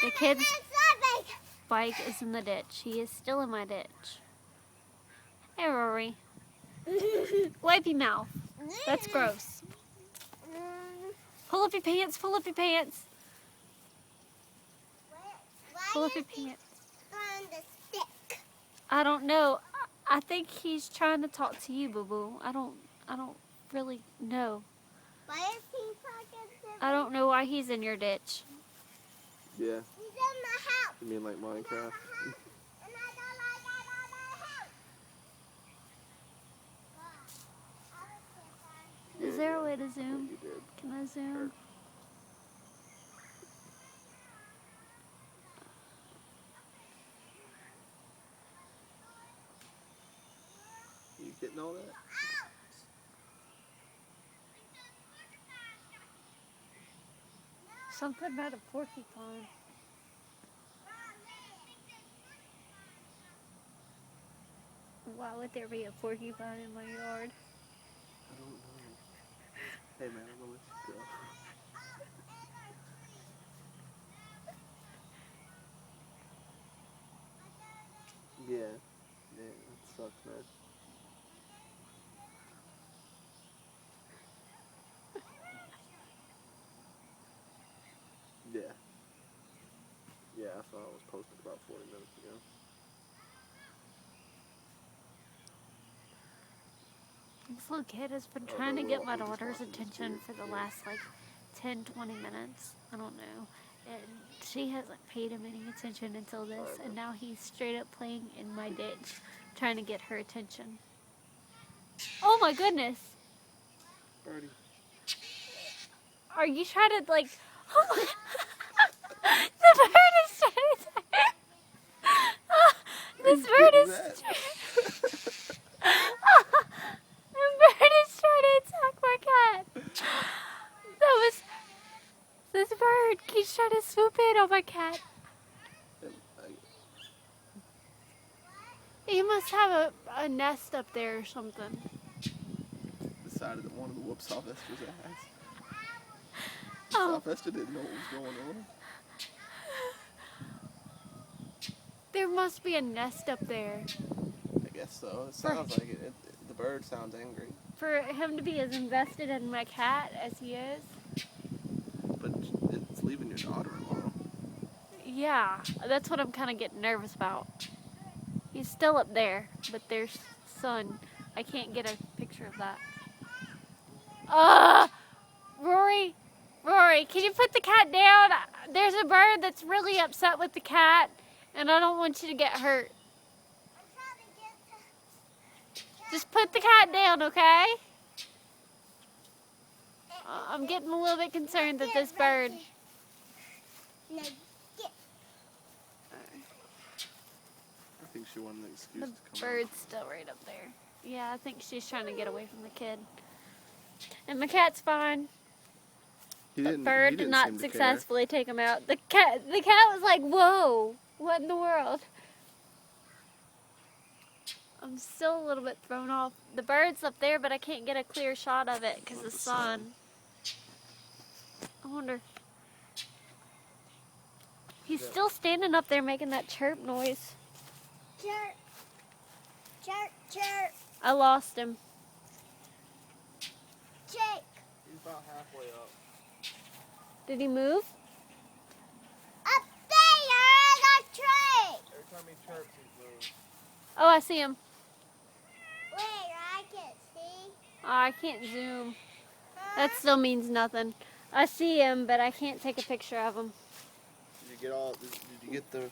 The kid's bike is in the ditch. He is still in my ditch. Hey, Rory. Wipe your mouth. That's gross. Pull up your pants. Pull up your pants. Pull up your pants. I don't know. I think he's trying to talk to you, boo-boo. I don't really know. Why is he talking to me? I don't know why he's in your ditch. Yeah. He's in the house. You mean like Minecraft? And I don't like that on the house. Is there a way to zoom? You did. Can I zoom? You getting all that? Something about a porcupine. Why would there be a porcupine in my yard? I don't know. Hey man, I'm gonna let you go. Yeah. Yeah, that sucks, man. Yeah. Yeah, I saw it was posted about 40 minutes ago. This little kid has been trying to get my daughter's attention for the last like 10, 20 minutes. I don't know. And she hasn't paid him any attention until this. And now he's straight up playing in my ditch, trying to get her attention. Oh my goodness. Birdie. Are you trying to like... Oh my... The bird is trying to... This bird is... The bird is trying to attack my cat. That was... This bird keeps trying to swoop in on my cat. He must have a nest up there or something. Decided that one of the whoop Sylvester's ass. Oh. Sylvester didn't know what was going on. There must be a nest up there. I guess so. It sounds like it. The bird sounds angry. For him to be as invested in my cat as he is. But it's leaving your daughter-in-law. Yeah, that's what I'm kind of getting nervous about. He's still up there, but there's sun. I can't get a picture of that. Rory, can you put the cat down? There's a bird that's really upset with the cat, and I don't want you to get hurt. Just put the cat down, okay? I'm getting a little bit concerned that this bird... I think she wanted an excuse The to come bird's still right up there. Yeah, I think she's trying to get away from the kid. And my cat's fine. The bird did not successfully take him out. The cat was like, whoa, what in the world? I'm still a little bit thrown off. The bird's up there, but I can't get a clear shot of it because of the sun. I wonder. He's still standing up there making that chirp noise. Chirp. Chirp, chirp. I lost him. Jake. He's about halfway up. Did he move? Up there in the tree. Every time he chirps, he moves. Oh, I see him. Wait, I can't see. Oh, I can't zoom. That still means nothing. I see him, but I can't take a picture of him. Did you get the